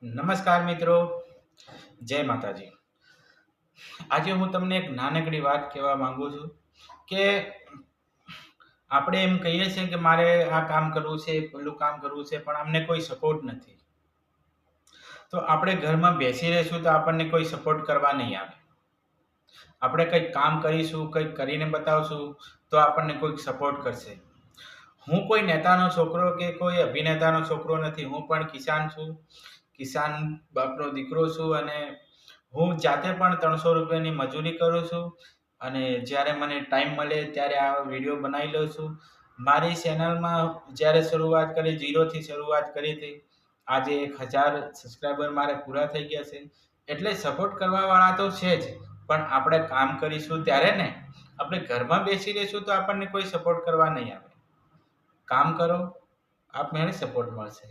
નમસ્કાર મિત્રો, જય માતાજી. આજે હું તમને એક નાનકડી વાત કહેવા માંગુ છું કે આપણે એમ કહીએ છીએ કે મારે આ કામ કરવું છે, પેલું કામ કરવું છે, પણ અમને કોઈ સપોર્ટ નથી. તો આપણે ઘરમાં બેસી રહીશું તો આપણને કોઈ સપોર્ટ કરવા નહીં આવે. આપણે કંઈક કામ કરીશું, કંઈક કરીને બતાવશું તો આપણને કોઈક સપોર્ટ કરશે. હું કોઈ નેતાનો છોકરો કે કોઈ અભિનેતાનો છોકરો નથી. હું પણ કિસાન છું. કિસાન બાપનો દીકરો છું અને હું જાતે પણ 300 રૂપિયાની મજૂરી કરું છું અને જ્યારે મને ટાઈમ મળે ત્યારે આ વિડીયો બનાવી લઉં છું. મારી ચેનલમાં જ્યારે શરૂઆત કરી, 0થી શરૂઆત કરી હતી. આજે 1000 સબસ્ક્રાઈબર મારે પૂરા થઈ ગયા છે. એટલે સપોર્ટ કરવાવાળા તો છે જ, પણ આપણે કામ કરીશું ત્યારે ને. આપણે ઘરમાં બેસી રહીશું તો આપણને કોઈ સપોર્ટ કરવા નહીં આવે. કામ કરો, આપમેળે સપોર્ટ મળશે.